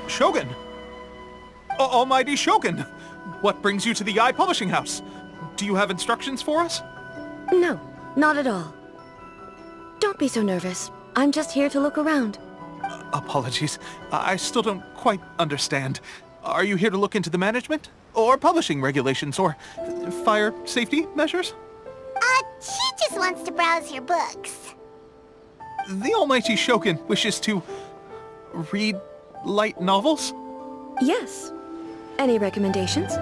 Shogun! Almighty Shogun! What brings you to the Eye Publishing House? Do you have instructions for us? No, not at all. Don't be so nervous. I'm just here to look around. Apologies. I still don't quite understand. Are you here to look into the management? Or publishing regulations? Or fire safety measures? She just wants to browse your books. The Almighty Shogun wishes to read light novels? Yes. Any recommendations?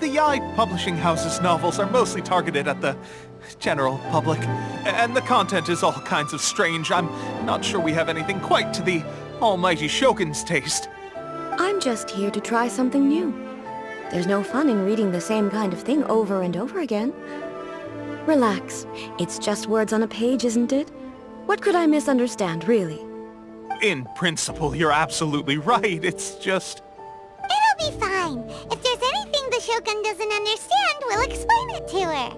The Eye Publishing House's novels are mostly targeted at the general public, and the content is all kinds of strange. I'm not sure we have anything quite to the Almighty Shogun's taste. I'm just here to try something new. There's no fun in reading the same kind of thing over and over again. Relax. It's just words on a page, isn't it? What could I misunderstand, really? In principle, you're absolutely right. It's just... It'll be fine. If there's anything the Shogun doesn't understand, we'll explain it to her.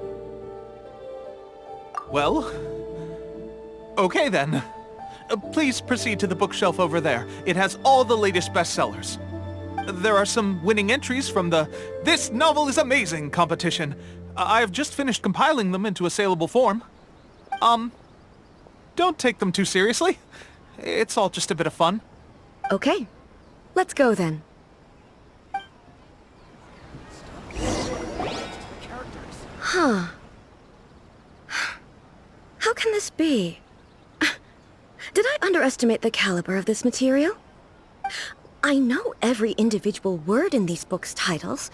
Well... okay then. Please proceed to the bookshelf over there. It has all the latest bestsellers. There are some winning entries from the "This Novel is Amazing" competition. I've just finished compiling them into a saleable form. Don't take them too seriously. It's all just a bit of fun. Okay. Let's go then. Huh. How can this be? Did I underestimate the caliber of this material? I know every individual word in these books' titles,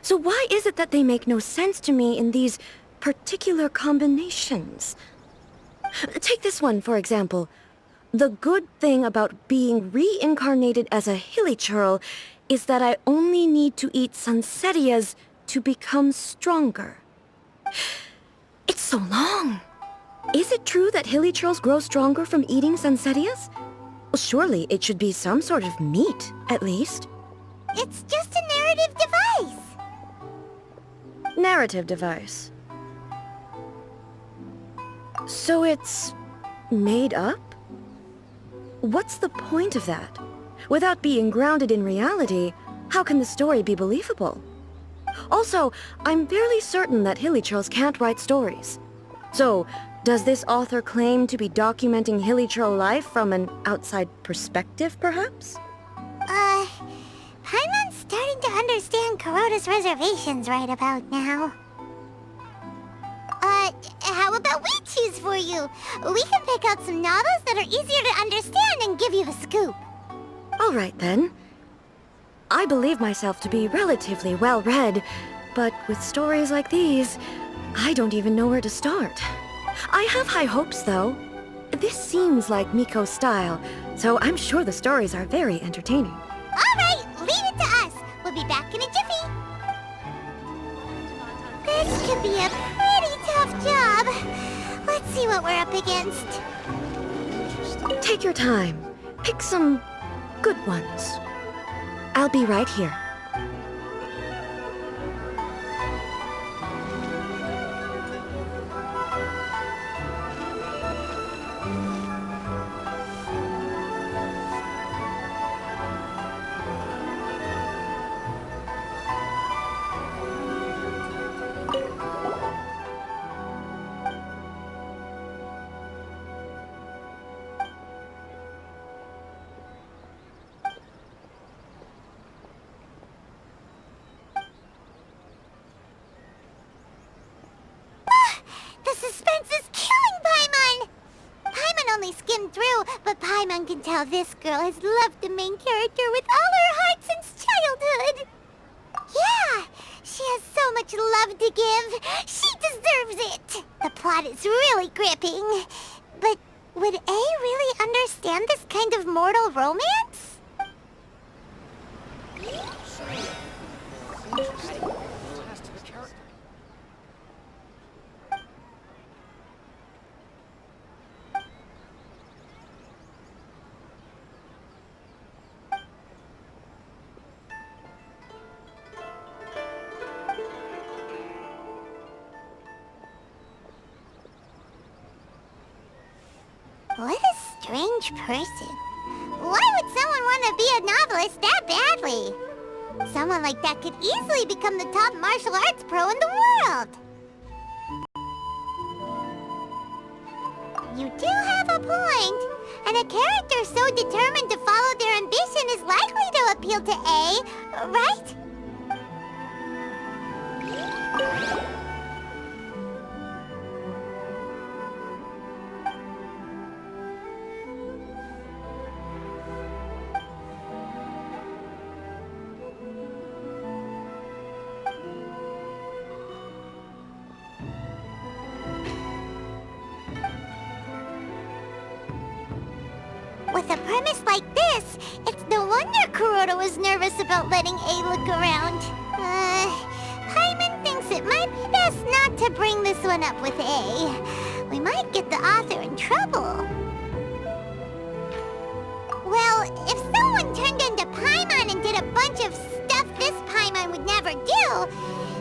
so why is it that they make no sense to me in these particular combinations? Take this one, for example. The good thing about being reincarnated as a hilly churl is that I only need to eat sunsettias to become stronger. It's so long. Is it true that hilly churls grow stronger from eating sunsettias? Well, surely it should be some sort of meat, at least. It's just a narrative device. Narrative device. So it's made up? What's the point of that? Without being grounded in reality, how can the story be believable? Also, I'm fairly certain that hilly churls can't write stories. So, does this author claim to be documenting hilly churl life from an outside perspective, perhaps? Paimon's starting to understand Kuroda's reservations right about now. How about we choose for you? We can pick out some novels that are easier to understand and give you the scoop. All right, then. I believe myself to be relatively well-read, but with stories like these, I don't even know where to start. I have high hopes, though. This seems like Miko's style, so I'm sure the stories are very entertaining. All right, leave it to us. We'll be back in a jiffy. This could be a pretty tough job. Let's see what we're up against. Take your time. Pick some good ones. I'll be right here. The suspense is killing Paimon! Paimon only skimmed through, but Paimon can tell this girl has loved the main character with all her heart since childhood. Yeah, she has so much love to give. She deserves it. The plot is really gripping. But would A really understand this kind of mortal romance? What a strange person. Why would someone want to be a novelist that badly? Someone like that could easily become the top martial arts pro in the world. You do have a point. And a character so determined to follow their ambition is likely to appeal to A, right? With a premise like this, it's no wonder Kuroda was nervous about letting A look around. Hyman thinks it might be best not to bring this one up with A. We might get the author in trouble. Well, if someone turned into Paimon and did a bunch of stuff this Paimon would never do,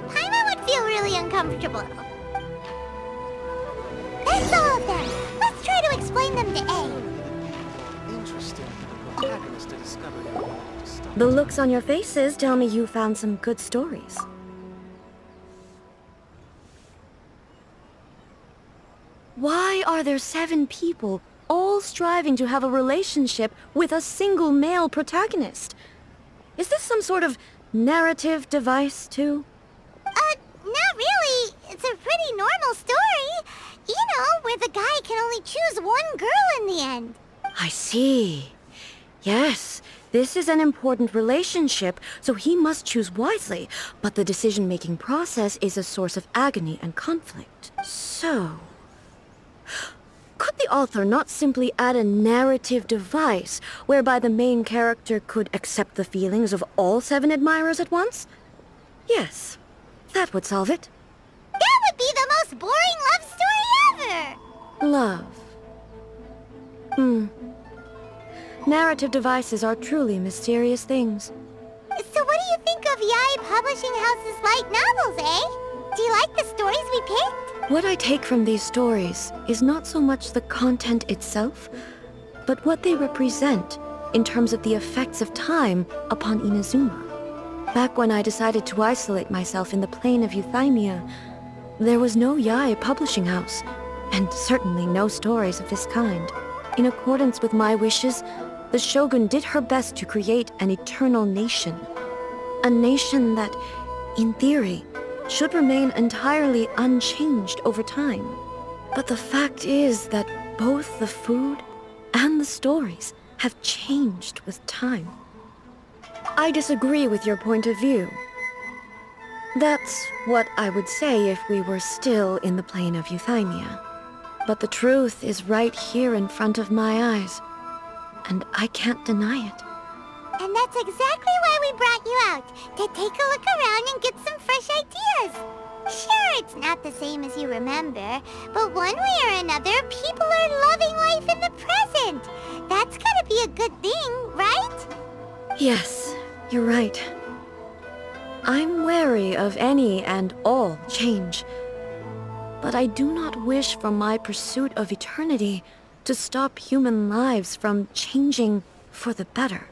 Paimon would feel really uncomfortable. That's all of them. Let's try to explain them to A. The looks on your faces tell me you found some good stories. Why are there 7 people all striving to have a relationship with a single male protagonist? Is this some sort of narrative device, too? Not really. It's a pretty normal story. You know, where the guy can only choose one girl in the end. I see. Yes, this is an important relationship, so he must choose wisely, but the decision-making process is a source of agony and conflict. So, could the author not simply add a narrative device whereby the main character could accept the feelings of all 7 admirers at once? Yes, that would solve it. That would be the most boring love story ever! Love. Narrative devices are truly mysterious things. So what do you think of Yae Publishing House's light novels, eh? Do you like the stories we picked? What I take from these stories is not so much the content itself, but what they represent in terms of the effects of time upon Inazuma. Back when I decided to isolate myself in the plane of Euthymia, there was no Yae Publishing House, and certainly no stories of this kind. In accordance with my wishes, the Shogun did her best to create an eternal nation. A nation that, in theory, should remain entirely unchanged over time. But the fact is that both the food and the stories have changed with time. I disagree with your point of view. That's what I would say if we were still in the plane of Euthymia. But the truth is right here in front of my eyes, and I can't deny it. And that's exactly why we brought you out, to take a look around and get some fresh ideas. Sure, it's not the same as you remember, but one way or another, people are loving life in the present. That's gotta be a good thing, right? Yes, you're right. I'm wary of any and all change. But I do not wish for my pursuit of eternity to stop human lives from changing for the better.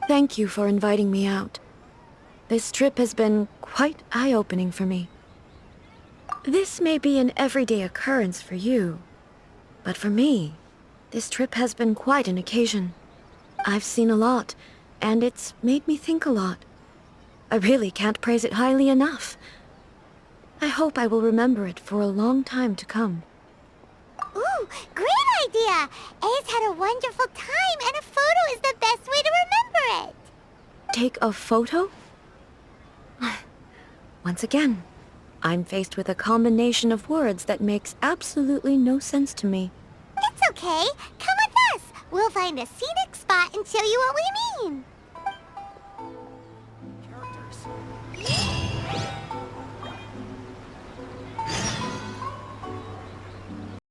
Thank you for inviting me out. This trip has been quite eye-opening for me. This may be an everyday occurrence for you, but for me, this trip has been quite an occasion. I've seen a lot, and it's made me think a lot. I really can't praise it highly enough. I hope I will remember it for a long time to come. Ooh, great idea! A's had a wonderful time, and a photo is the best way to remember it! Take a photo? Once again, I'm faced with a combination of words that makes absolutely no sense to me. It's okay. Come with us. We'll find a scenic spot and show you what we mean.